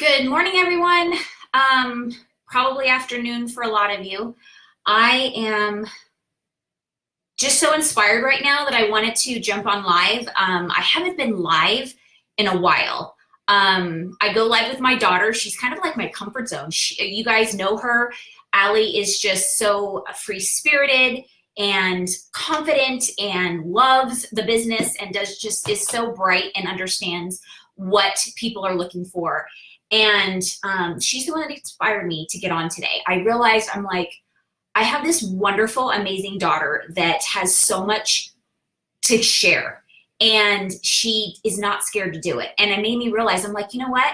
Good morning, everyone. Probably afternoon for a lot of you. I am just so inspired right now that I wanted to jump on live. I haven't been live in a while. I go live with my daughter. She's kind of like my comfort zone. You guys know her. Allie is just so free-spirited and confident and loves the business and is so bright and understands what people are looking for. And she's the one that inspired me to get on today. I realized I have this wonderful, amazing daughter that has so much to share, and she is not scared to do it. And it made me realize, you know what?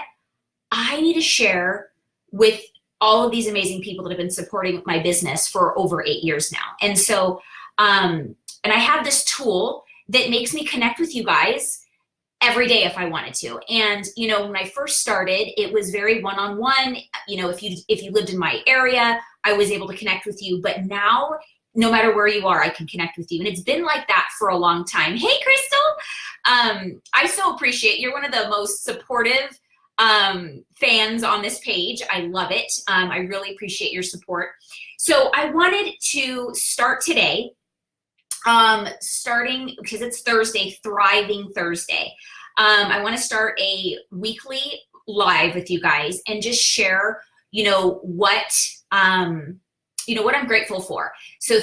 I need to share with all of these amazing people that have been supporting my business for over 8 years now. And so, and I have this tool that makes me connect with you guys every day if I wanted to. And, when I first started, it was very one-on-one. If you lived in my area, I was able to connect with you. But now, no matter where you are, I can connect with you. And it's been like that for a long time. Hey, Crystal. I so appreciate, you're one of the most supportive fans on this page. I love it. I really appreciate your support. So I wanted to start today, starting because it's Thursday, Thriving Thursday. I want to start a weekly live with you guys and just share, what I'm grateful for. So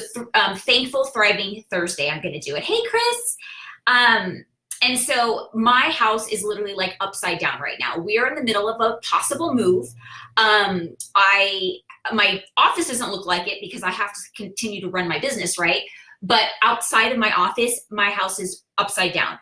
Thankful Thriving Thursday, I'm going to do it. Hey, Chris. And so my house is literally like upside down right now. We are in the middle of a possible move. My office doesn't look like it because I have to continue to run my business, right? But outside of my office, my house is upside down.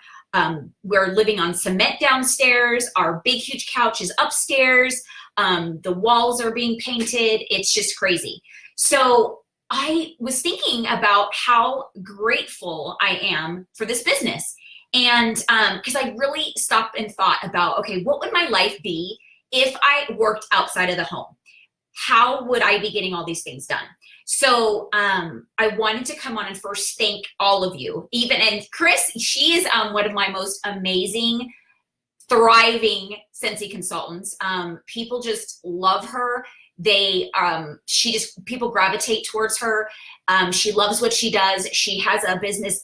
We're living on cement downstairs. Our big, huge couch is upstairs. The walls are being painted. It's just crazy. So I was thinking about how grateful I am for this business. And because I really stopped and thought about, okay, what would my life be if I worked outside of the home? How would I be getting all these things done? So I wanted to come on and first thank all of you. And Chris, she is one of my most amazing, thriving Scentsy consultants. People just love her. People gravitate towards her. She loves what she does. She has a business,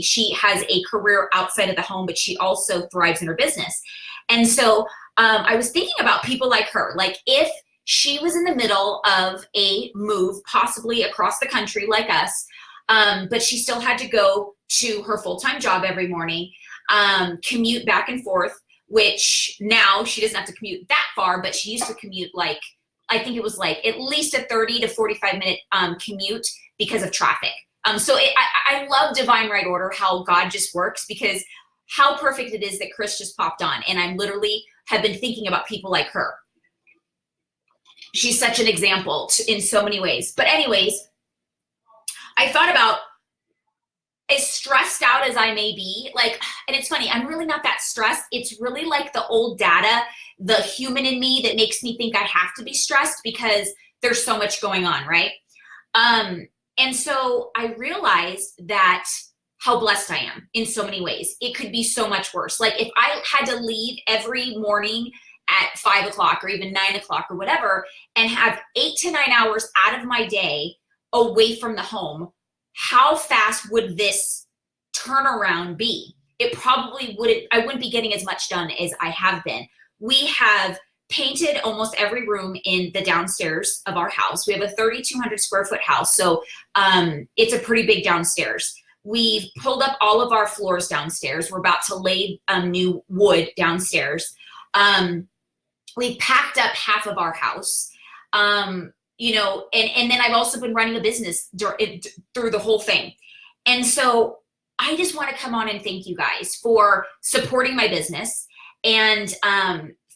she has a career outside of the home, but she also thrives in her business. And so I was thinking about people like her, like if she was in the middle of a move, possibly across the country like us, but she still had to go to her full-time job every morning, commute back and forth, which now she doesn't have to commute that far, but she used to commute I think it was at least a 30 to 45 minute commute because of traffic. I love divine right order, how God just works, because how perfect it is that Chris just popped on. And I literally have been thinking about people like her. She's such an example in so many ways. But anyways, I thought about, as stressed out as I may be, and it's funny, I'm really not that stressed. It's really like the old data, the human in me that makes me think I have to be stressed because there's so much going on, right? And so I realized that how blessed I am in so many ways. It could be so much worse. Like if I had to leave every morning at 5 o'clock or even 9 o'clock or whatever, and have 8 to 9 hours out of my day away from the home, how fast would this turnaround be? It probably I wouldn't be getting as much done as I have been. We have painted almost every room in the downstairs of our house. We have a 3,200 square foot house. So it's a pretty big downstairs. We've pulled up all of our floors downstairs. We're about to lay new wood downstairs. We packed up half of our house, and then I've also been running a business through the whole thing. And so I just want to come on and thank you guys for supporting my business, and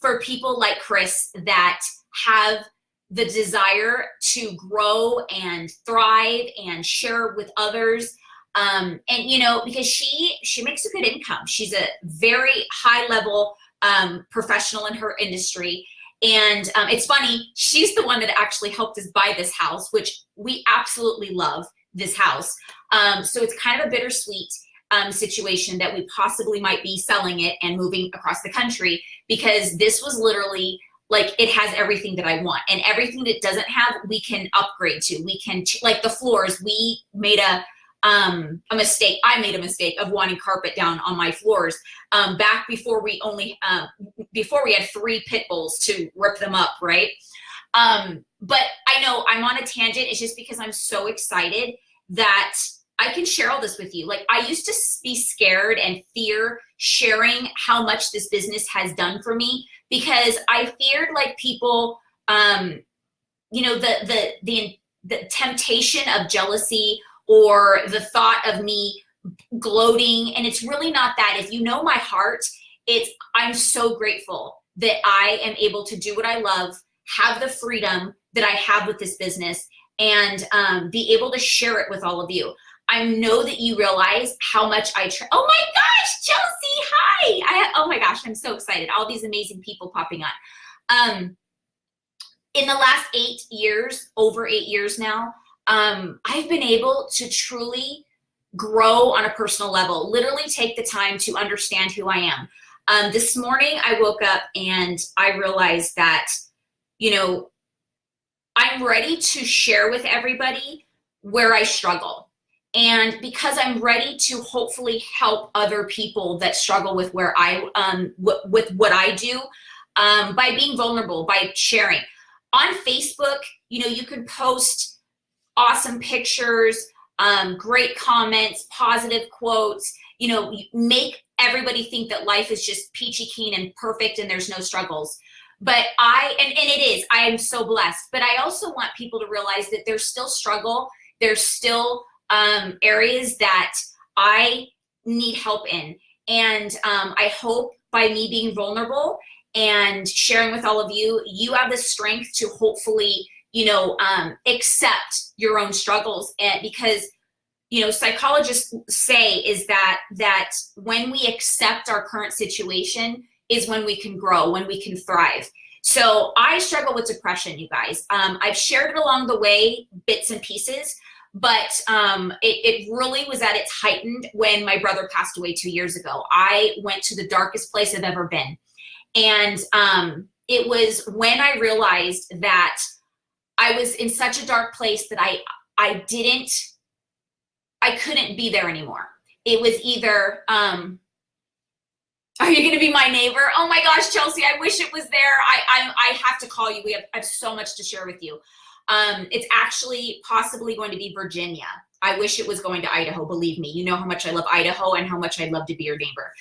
for people like Chris that have the desire to grow and thrive and share with others. Because she makes a good income. She's a very high level professional in her industry. And it's funny, she's the one that actually helped us buy this house, which we absolutely love this house. So it's kind of a bittersweet situation that we possibly might be selling it and moving across the country, because this was literally like it has everything that I want, and everything that doesn't have, we can upgrade to. We can, like the floors, we made a mistake. I made a mistake of wanting carpet down on my floors back before we had 3 pit bulls to rip them up, right? But I know I'm on a tangent. It's just because I'm so excited that I can share all this with you. Like, I used to be scared and fear sharing how much this business has done for me, because I feared like people, you know, the temptation of jealousy, or the thought of me gloating. And it's really not that. If you know my heart, I'm so grateful that I am able to do what I love, have the freedom that I have with this business, and be able to share it with all of you. I know that you realize how much oh my gosh, Chelsea, hi. Oh my gosh, I'm so excited. All these amazing people popping on. In the last 8 years, over 8 years now, I've been able to truly grow on a personal level, literally take the time to understand who I am. This morning I woke up and I realized that, you know, I'm ready to share with everybody where I struggle. And because I'm ready to hopefully help other people that struggle with where with what I do, by being vulnerable, by sharing. On Facebook, you know, you can post awesome pictures, great comments, positive quotes, you know, make everybody think that life is just peachy keen and perfect and there's no struggles. But and it is, I am so blessed, but I also want people to realize that there's still struggle. There's still areas that I need help in. And I hope by me being vulnerable and sharing with all of you, you have the strength to hopefully, you know, accept your own struggles. And because, you know, psychologists say is that when we accept our current situation is when we can grow, when we can thrive. So I struggle with depression, you guys. I've shared it along the way, bits and pieces, but it really was at its heightened when my brother passed away 2 years ago. I went to the darkest place I've ever been. And it was when I realized that I was in such a dark place that I couldn't be there anymore. It was either, are you going to be my neighbor? Oh my gosh, Chelsea, I wish it was there. I have to call you. I have so much to share with you. It's actually possibly going to be Virginia. I wish it was going to Idaho. Believe me, you know how much I love Idaho and how much I'd love to be your neighbor.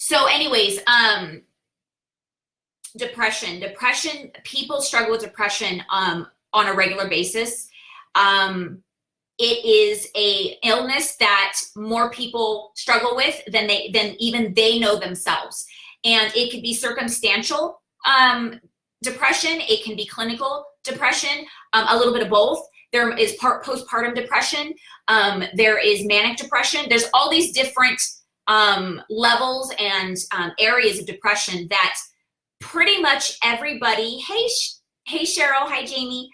So anyways, depression, people struggle with depression on a regular basis. It is a illness that more people struggle with than even they know themselves. And it could be circumstantial depression. It can be clinical depression, a little bit of both. There is postpartum depression. There is manic depression. There's all these different levels and areas of depression that pretty much everybody, hey Cheryl, hi Jamie,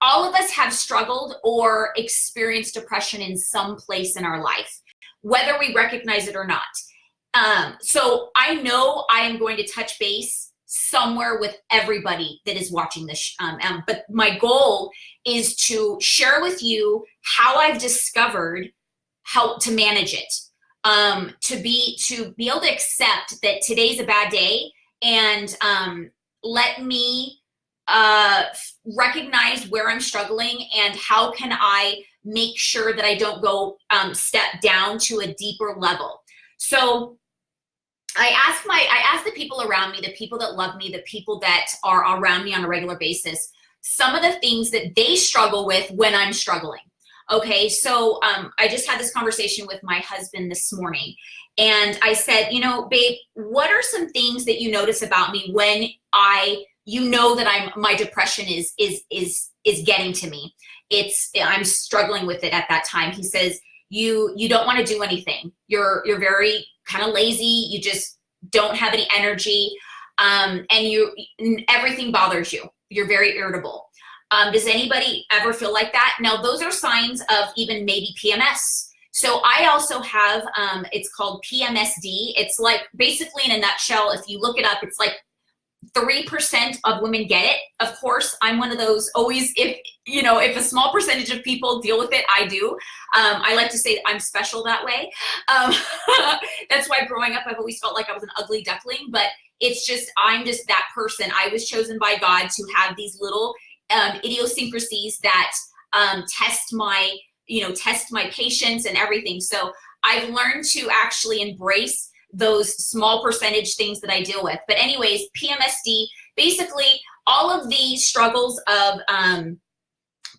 all of us have struggled or experienced depression in some place in our life, whether we recognize it or not. So I know I am going to touch base somewhere with everybody that is watching this, but my goal is to share with you how I've discovered how to manage it, to be able to accept that today's a bad day, and let me recognize where I'm struggling and how can I make sure that I don't go step down to a deeper level. So I ask the people around me, the people that love me, the people that are around me on a regular basis, some of the things that they struggle with when I'm struggling. Okay, so I just had this conversation with my husband this morning, and I said, you know, babe, what are some things that you notice about me when you know that my depression is getting to me? I'm struggling with it at that time. He says, you don't want to do anything. You're very kind of lazy. You just don't have any energy, and everything bothers you. You're very irritable. Does anybody ever feel like that? Now, those are signs of even maybe PMS. So I also have, it's called PMSD. It's like, basically in a nutshell, if you look it up, it's like 3% of women get it. Of course, I'm one of those always, if a small percentage of people deal with it, I do. I like to say I'm special that way. That's why growing up, I've always felt like I was an ugly duckling, but it's just, I'm just that person. I was chosen by God to have these little idiosyncrasies that test my patience and everything. So I've learned to actually embrace those small percentage things that I deal with. But anyways, PMSD, basically all of the struggles of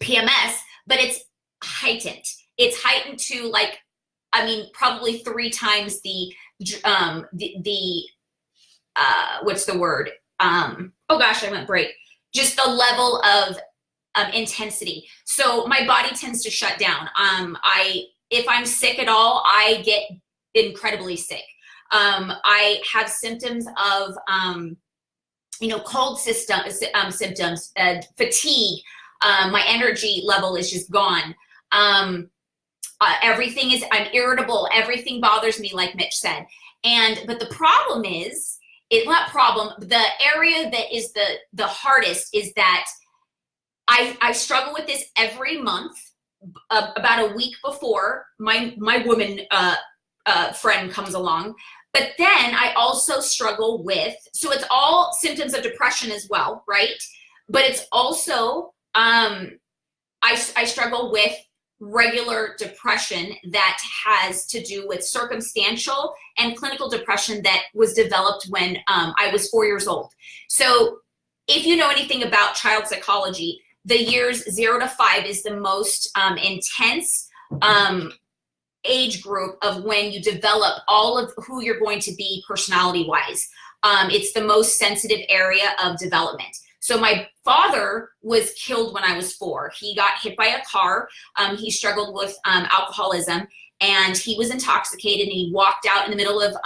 PMS, but it's heightened. It's heightened to probably 3 times the what's the word? Oh gosh, I went break. Just the level of intensity. So my body tends to shut down. If I'm sick at all, I get incredibly sick. I have symptoms of, cold symptoms, fatigue. My energy level is just gone. I'm irritable. Everything bothers me, like Mitch said. But the problem is, the area that is the hardest is that I struggle with this every month, about a week before my woman friend comes along. But then I also struggle with, so it's all symptoms of depression as well, right? But it's also, I struggle with regular depression that has to do with circumstantial and clinical depression that was developed when I was 4 years old. So if you know anything about child psychology, the years 0 to 5 is the most intense age group of when you develop all of who you're going to be personality-wise. It's the most sensitive area of development. So my father was killed when I was 4. He got hit by a car. He struggled with alcoholism, and he was intoxicated, and he walked out in the middle of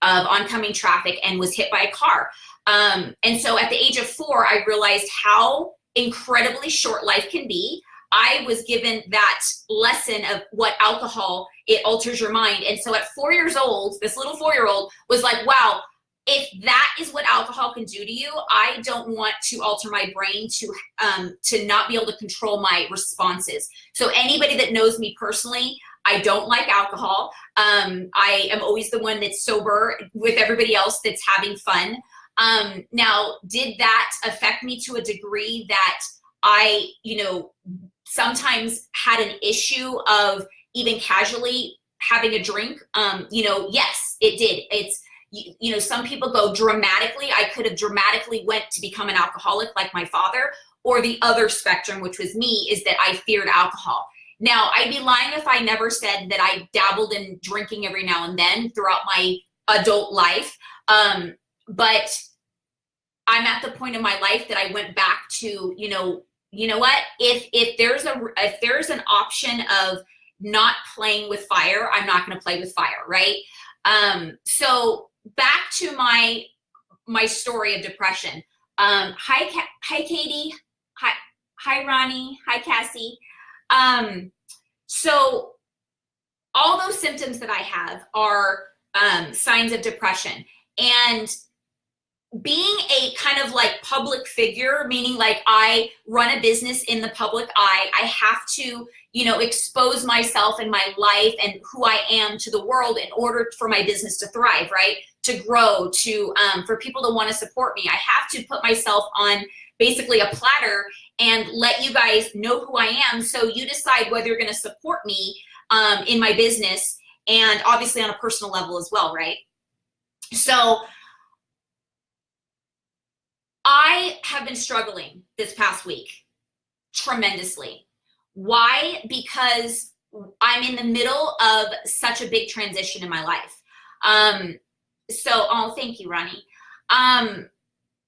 oncoming traffic and was hit by a car. And so at the age of 4, I realized how incredibly short life can be. I was given that lesson of what alcohol, it alters your mind. And so at 4 years old, this little 4-year-old was like, wow, if that is what alcohol can do to you, I don't want to alter my brain to not be able to control my responses. So anybody that knows me personally, I don't like alcohol. I am always the one that's sober with everybody else that's having fun. Now, did that affect me to a degree that I, sometimes had an issue of even casually having a drink? Yes, it did. It's, some people go dramatically. I could have dramatically went to become an alcoholic like my father, or the other spectrum, which was me, is that I feared alcohol. Now, I'd be lying if I never said that I dabbled in drinking every now and then throughout my adult life. But I'm at the point in my life that I went back to, you know what, if there's an option of not playing with fire, I'm not going to play with fire, right? So back to my story of depression. Hi Katie. Hi Ronnie. Hi Cassie. So all those symptoms that I have are signs of depression. And being a kind of like public figure, meaning like I run a business in the public eye, I have to, expose myself and my life and who I am to the world in order for my business to thrive, right? To grow, for people to want to support me. I have to put myself on basically a platter and let you guys know who I am. So you decide whether you're going to support me in my business, and obviously on a personal level as well, right? So I have been struggling this past week tremendously. Why? Because I'm in the middle of such a big transition in my life. Thank you, Ronnie.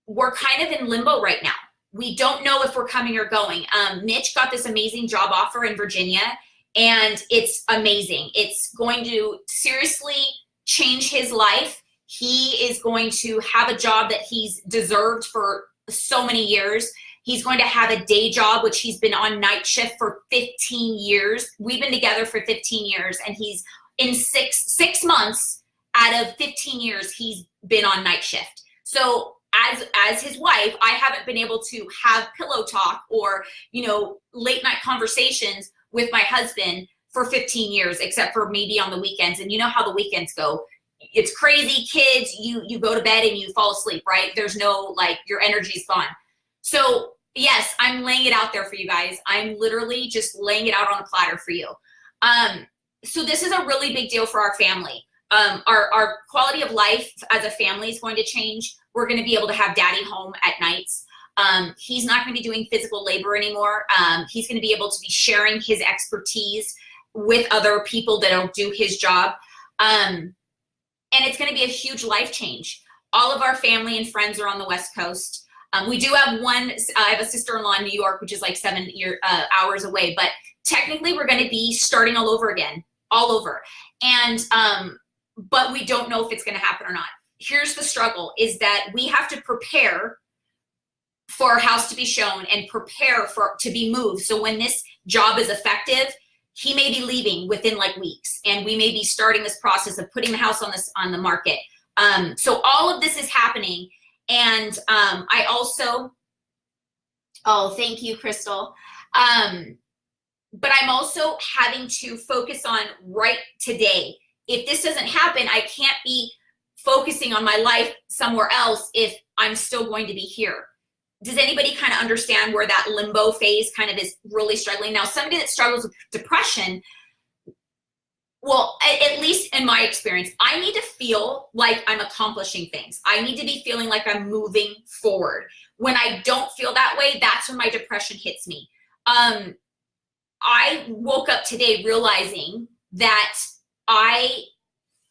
We're kind of in limbo right now. We don't know if we're coming or going. Mitch got this amazing job offer in Virginia, and it's amazing. It's going to seriously change his life. He is going to have a job that he's deserved for so many years. He's going to have a day job, which he's been on night shift for 15 years. We've been together for 15 years, and he's in six months out of 15 years, he's been on night shift. So as his wife, I haven't been able to have pillow talk or, late night conversations with my husband for 15 years, except for maybe on the weekends. And you know how the weekends go. It's crazy, kids, you go to bed and you fall asleep, right? There's no, your energy's gone. So yes, I'm laying it out there for you guys. I'm literally just laying it out on a platter for you. So this is a really big deal for our family. Our quality of life as a family is going to change. We're going to be able to have daddy home at nights. He's not going to be doing physical labor anymore. He's going to be able to be sharing his expertise with other people that'll do his job. And it's going to be a huge life change. All of our family and friends are on the West Coast. We do have I have a sister-in-law in New York, which is like 7 hours away, but technically we're going to be starting all over again, all over. And, but we don't know if it's going to happen or not. Here's the struggle, is that we have to prepare for our house to be shown and prepare to be moved. So when this job is effective, he may be leaving within weeks, and we may be starting this process of putting the house on the market. So all of this is happening. And I also, thank you, Crystal. But I'm also having to focus on right today. If this doesn't happen, I can't be focusing on my life somewhere else if I'm still going to be here. Does anybody kind of understand where that limbo phase kind of is really struggling? Now, somebody that struggles with depression, well, at least in my experience, I need to feel like I'm accomplishing things. I need to be feeling like I'm moving forward. When I don't feel that way, that's when my depression hits me. I woke up today realizing that I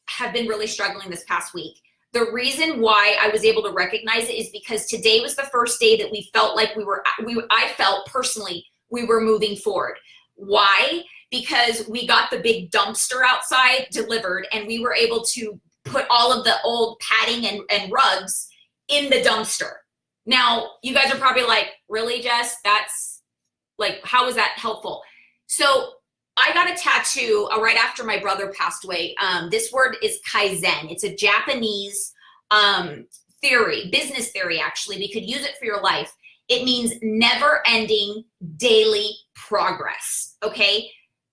have been really struggling this past week. The reason why I was able to recognize it is because today was the first day that we felt like I felt personally we were moving forward. Why? Because we got the big dumpster outside delivered, and we were able to put all of the old padding and rugs in the dumpster. Now, you guys are probably like, really, Jess? That's how is that helpful? So I got a tattoo right after my brother passed away. This word is Kaizen. It's a Japanese theory, business theory, actually. We could use it for your life. It means never-ending daily progress, okay?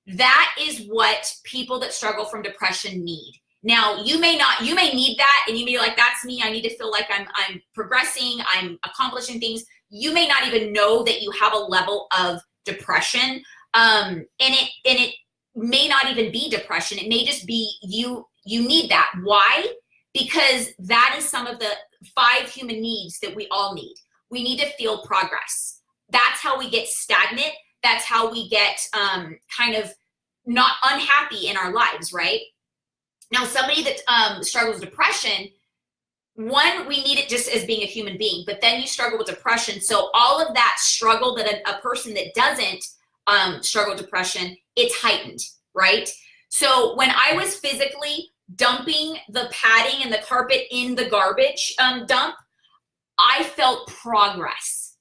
That is what people that struggle from depression need. Now, you may need that, and you may be like, that's me. I need to feel like I'm progressing, I'm accomplishing things. You may not even know that you have a level of depression. And it may not even be depression. It may just be you need that. Why? Because that is some of the 5 human needs that we all need. We need to feel progress. That's how we get stagnant. That's how we get kind of not unhappy in our lives, right? Now, somebody that struggles with depression, one, we need it just as being a human being, but then you struggle with depression. So all of that struggle that a person that doesn't struggle with depression, it's heightened, right? So when I was physically dumping the padding and the carpet in the garbage dump, I felt progress.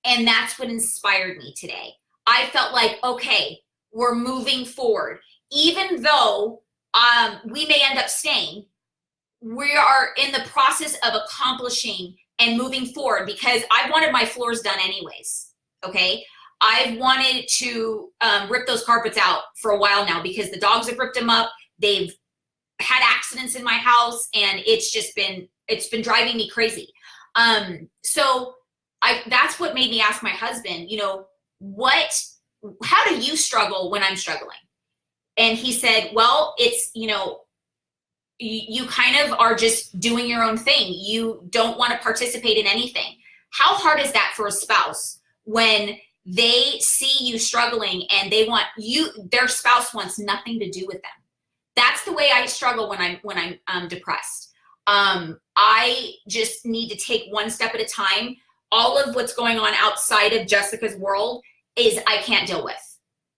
And that's what inspired me today. I felt like, okay, we're moving forward. Even though we may end up staying, we are in the process of accomplishing and moving forward, because I wanted my floors done anyways, okay? I've wanted to rip those carpets out for a while now because the dogs have ripped them up. They've had accidents in my house, and it's been driving me crazy. So that's what made me ask my husband, how do you struggle when I'm struggling? And he said, well, it's, you kind of are just doing your own thing. You don't want to participate in anything. How hard is that for a spouse when they see you struggling and their spouse wants nothing to do with them? That's the way I struggle when I'm depressed. I just need to take one step at a time. All of what's going on outside of Jessica's world is I can't deal with.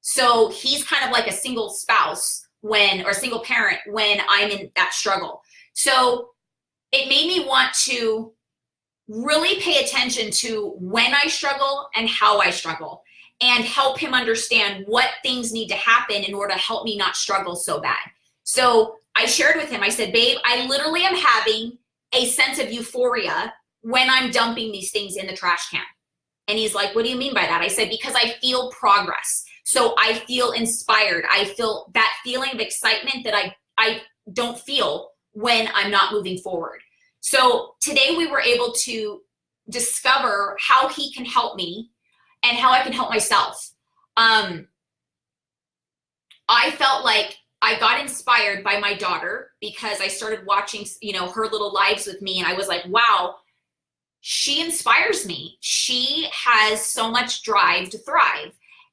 So he's kind of like a single spouse or a single parent when I'm in that struggle. So it made me want to really pay attention to when I struggle and how I struggle, and help him understand what things need to happen in order to help me not struggle so bad. So I shared with him, I said, babe, I literally am having a sense of euphoria when I'm dumping these things in the trash can. And he's like, what do you mean by that? I said, because I feel progress. So I feel inspired. I feel that feeling of excitement that I don't feel when I'm not moving forward. So today we were able to discover how he can help me and how I can help myself. I felt like I got inspired by my daughter because I started watching, her little lives with me, and I was like, wow, she inspires me. She has so much drive to thrive.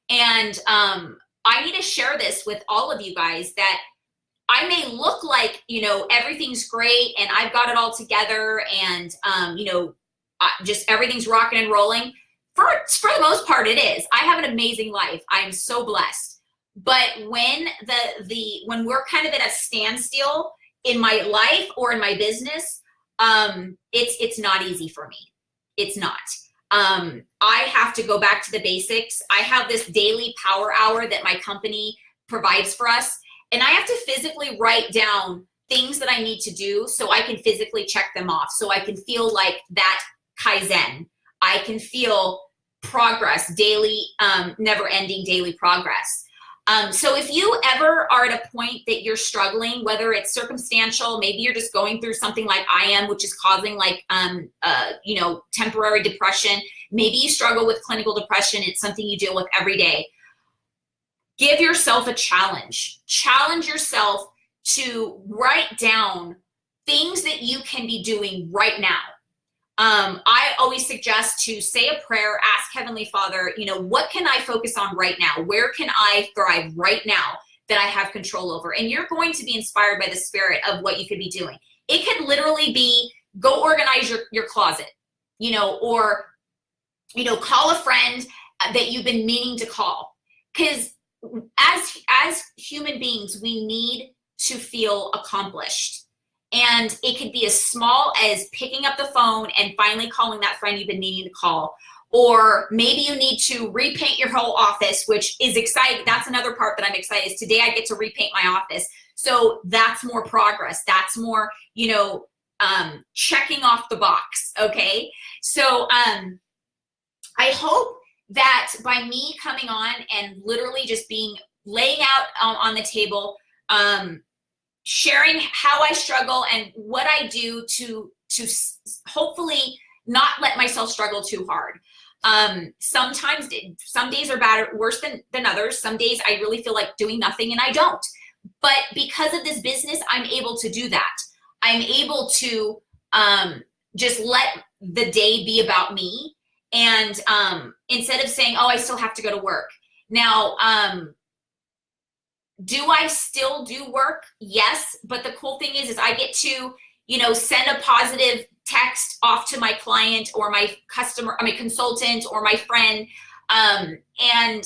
And I need to share this with all of you guys, that I may look like, everything's great and I've got it all together, and, just everything's rocking and rolling. For the most part, it is. I have an amazing life. I'm so blessed. But when when we're kind of at a standstill in my life or in my business, it's not easy for me. It's not. I have to go back to the basics. I have this daily power hour that my company provides for us, and I have to physically write down things that I need to do so I can physically check them off, so I can feel like that Kaizen. I can feel progress, daily, never-ending daily progress. So if you ever are at a point that you're struggling, whether it's circumstantial, maybe you're just going through something like I am, which is causing temporary depression. Maybe you struggle with clinical depression. It's something you deal with every day. Give yourself a challenge. Challenge yourself to write down things that you can be doing right now. I always suggest to say a prayer, ask Heavenly Father, what can I focus on right now? Where can I thrive right now that I have control over? And you're going to be inspired by the Spirit of what you could be doing. It could literally be, go organize your closet, or, call a friend that you've been meaning to call. Because as human beings, we need to feel accomplished. And it could be as small as picking up the phone and finally calling that friend you've been needing to call. Or maybe you need to repaint your whole office, which is exciting. That's another part that I'm excited is today I get to repaint my office. So that's more progress. That's more, checking off the box. Okay. So I hope that by me coming on and literally just laying out on the table, sharing how I struggle and what I do to hopefully not let myself struggle too hard. Sometimes some days are worse than others. Some days I really feel like doing nothing and I don't. But because of this business, I'm able to do that. I'm able to just let the day be about me. And instead of saying, oh, I still have to go to work. Now, do I still do work? Yes. But the cool thing is I get to, send a positive text off to my client or my consultant or my friend, and,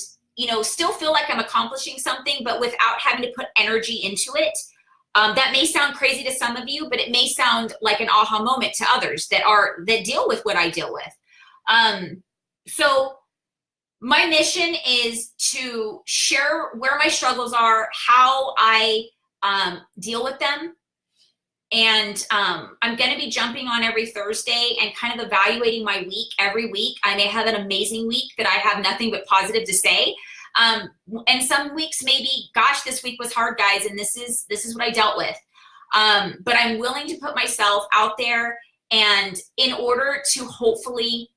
still feel like I'm accomplishing something, but without having to put energy into it. That may sound crazy to some of you, but it may sound like an aha moment to others that deal with what I deal with. So my mission is to share where my struggles are, how I deal with them. And I'm going to be jumping on every Thursday and kind of evaluating my week every week. I may have an amazing week that I have nothing but positive to say. And some weeks maybe, gosh, this week was hard, guys, and this is what I dealt with. But I'm willing to put myself out there, and in order to hopefully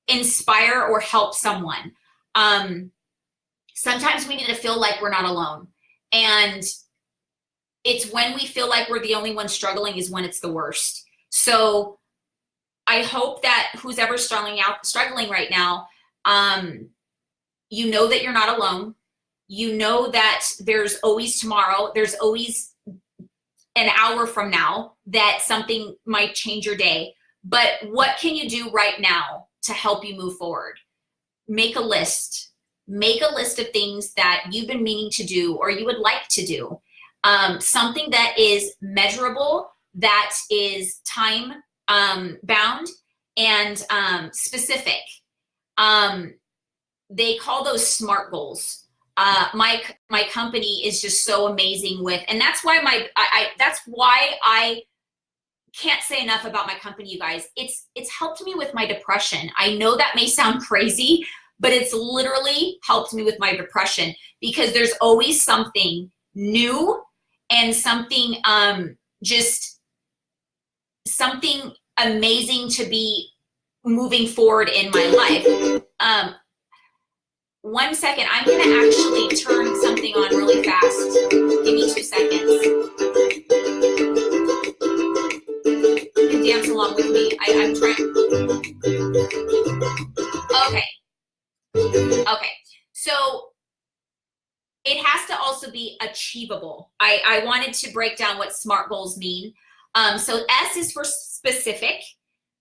inspire or help someone. Sometimes we need to feel like we're not alone. And it's when we feel like we're the only one struggling is when it's the worst. So I hope that who's ever struggling right now, that you're not alone. That there's always tomorrow. There's always an hour from now that something might change your day. But what can you do right now to help you move forward? Make a list. Make a list of things that you've been meaning to do or you would like to do. Something that is measurable, that is time bound, and specific. They call those SMART goals. My company is just so amazing with, and that's why that's why I can't say enough about my company, you guys. It's helped me with my depression. I know that may sound crazy, but it's literally helped me with my depression, because there's always something new and something just something amazing to be moving forward in my life. 1 second, I'm gonna actually turn something on really fast. Give me 2 seconds. You can dance along with me. I'm trying. Okay. So it has to also be achievable. I wanted to break down what SMART goals mean. So S is for specific,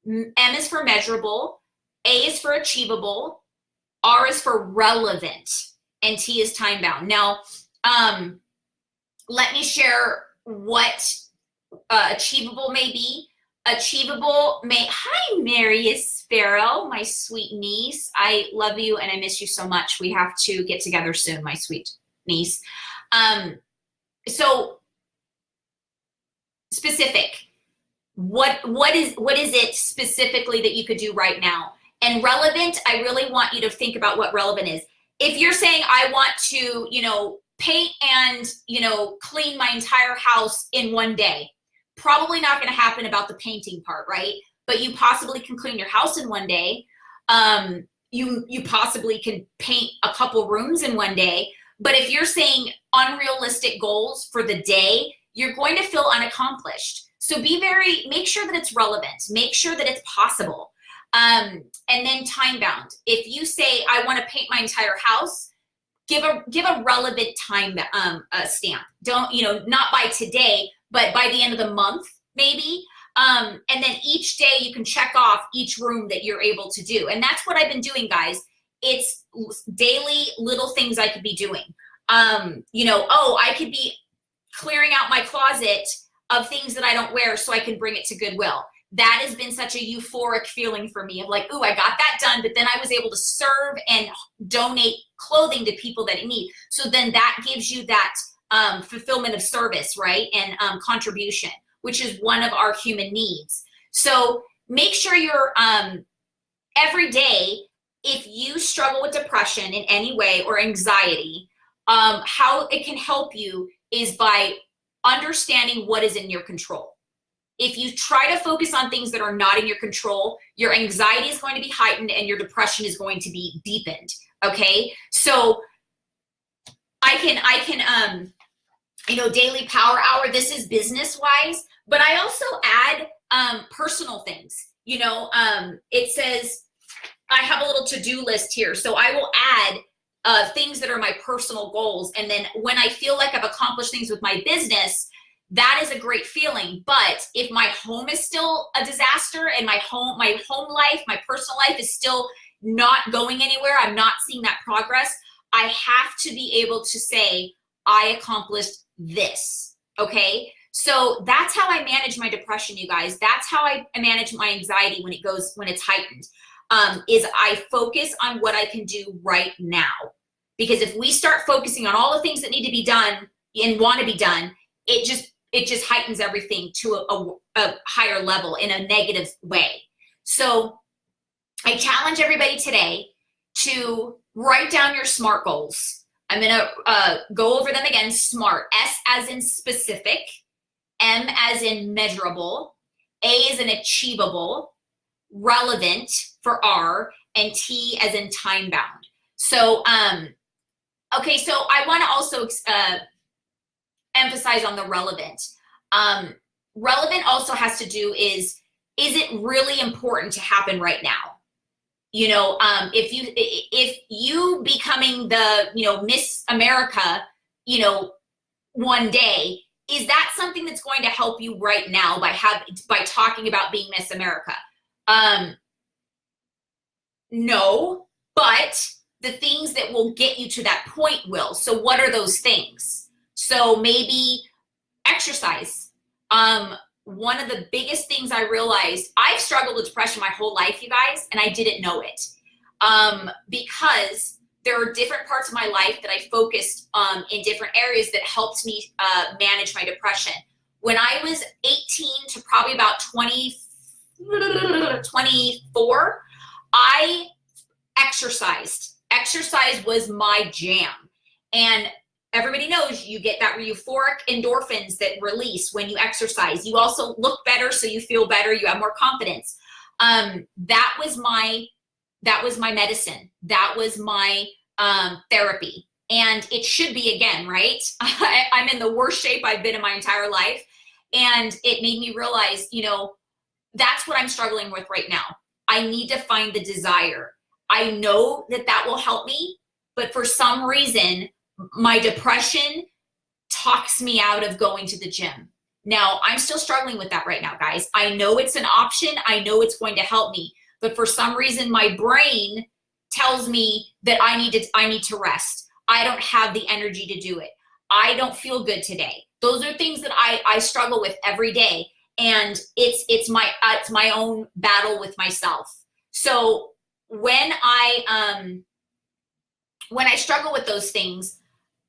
M is for measurable, A is for achievable, R is for relevant, and T is time bound. Now, let me share what achievable may be. Achievable may, hi, Marius Sparrow, my sweet niece. I love you and I miss you so much. We have to get together soon, my sweet niece. So specific, what is it specifically that you could do right now? And relevant, I really want you to think about what relevant is. If you're saying, I want to, paint and, clean my entire house in 1 day, probably not going to happen about the painting part, right? But you possibly can clean your house in 1 day. You possibly can paint a couple rooms in 1 day. But if you're saying unrealistic goals for the day, you're going to feel unaccomplished. So make sure that it's relevant. Make sure that it's possible. And then time bound. If you say, I want to paint my entire house, give a relevant time stamp. Don't, not by today, but by the end of the month, maybe. And then each day you can check off each room that you're able to do. And that's what I've been doing, guys. It's daily little things I could be doing. I could be clearing out my closet of things that I don't wear so I can bring it to Goodwill. That has been such a euphoric feeling for me of like, ooh, I got that done, but then I was able to serve and donate clothing to people that need. So then that gives you that fulfillment of service, right? And contribution, which is one of our human needs. So make sure you're every day, if you struggle with depression in any way or anxiety, how it can help you is by understanding what is in your control. If you try to focus on things that are not in your control, your anxiety is going to be heightened and your depression is going to be deepened. Okay. So I can, daily power hour, this is business wise, but I also add, personal things, it says, I have a little to-do list here. So I will add, things that are my personal goals. And then when I feel like I've accomplished things with my business, that is a great feeling. But if my home is still a disaster and my home life, my personal life is still not going anywhere, I'm not seeing that progress, I have to be able to say, I accomplished this, okay? So that's how I manage my depression, you guys. That's how I manage my anxiety when it's heightened, is I focus on what I can do right now. Because if we start focusing on all the things that need to be done and want to be done, it just heightens everything to a higher level in a negative way. So I challenge everybody today to write down your SMART goals. I'm gonna go over them again. SMART, S as in specific, M as in measurable, A as in achievable, relevant for R, and T as in time bound. So, okay, so I wanna also emphasize on the relevant. Relevant also has to do is it really important to happen right now? If you becoming the, Miss America, one day, is that something that's going to help you right now by talking about being Miss America? No, but the things that will get you to that point will. So what are those things? So maybe exercise, one of the biggest things I realized, I've struggled with depression my whole life, you guys, and I didn't know it. Because there are different parts of my life that I focused in different areas that helped me manage my depression. When I was 18 to probably about 24, I exercised. Exercise was my jam. And everybody knows you get that euphoric endorphins that release when you exercise. You also look better, so you feel better. You have more confidence. That was my medicine. That was my therapy. And it should be again, right? I'm in the worst shape I've been in my entire life. And it made me realize, you know, that's what I'm struggling with right now. I need to find the desire. I know that that will help me, but for some reason, my depression talks me out of going to the gym. Now, I'm still struggling with that right now, guys. I know it's an option. I know it's going to help me, but for some reason, my brain tells me that I need to rest. I don't have the energy to do it. I don't feel good today. Those are things that I struggle with every day, and it's my own battle with myself. So when I struggle with those things,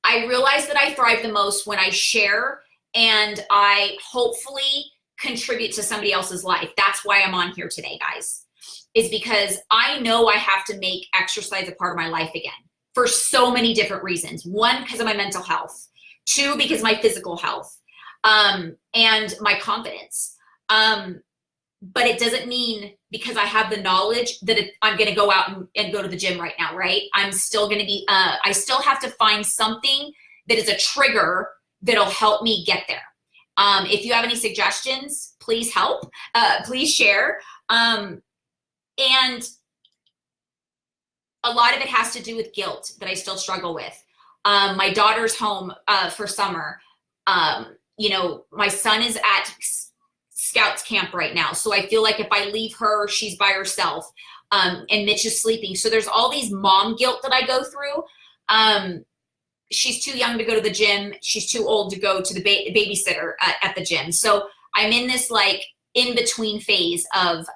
I realize that I thrive the most when I share and I hopefully contribute to somebody else's life. That's why I'm on here today, guys, is because I know I have to make exercise a part of my life again for so many different reasons. One, because of my mental health. Two, because of my physical health, and my confidence. But it doesn't mean because I have the knowledge that I'm going to go out and go to the gym right now, right? I'm still going to be, I still have to find something that is a trigger that'll help me get there. If you have any suggestions, please help, please share. And a lot of it has to do with guilt that I still struggle with. My daughter's home for summer. You know, my son is at Scouts camp right now. So I feel like if I leave her, she's by herself. And Mitch is sleeping. So there's all these mom guilt that I go through. She's too young to go to the gym. She's too old to go to the babysitter at the gym. So I'm in this like in-between phase of,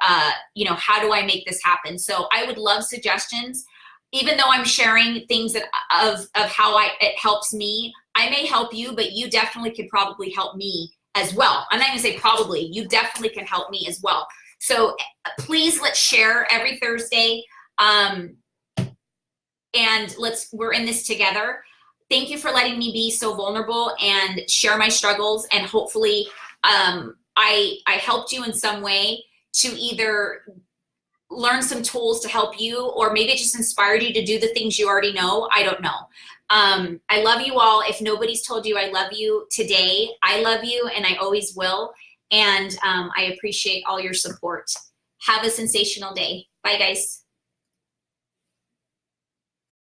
you know, how do I make this happen? So I would love suggestions. Even though I'm sharing things that of how it helps me, I may help you, but you definitely could probably help me as well. I'm not gonna say probably, you definitely can help me as well. So please, let's share every Thursday. And we're in this together. Thank you for letting me be so vulnerable and share my struggles. And hopefully I helped you in some way to either learn some tools to help you, or maybe it just inspired you to do the things you already know. I don't know. I love you all. If nobody's told you I love you today, I love you and I always will. And I appreciate all your support. Have a sensational day. Bye, guys.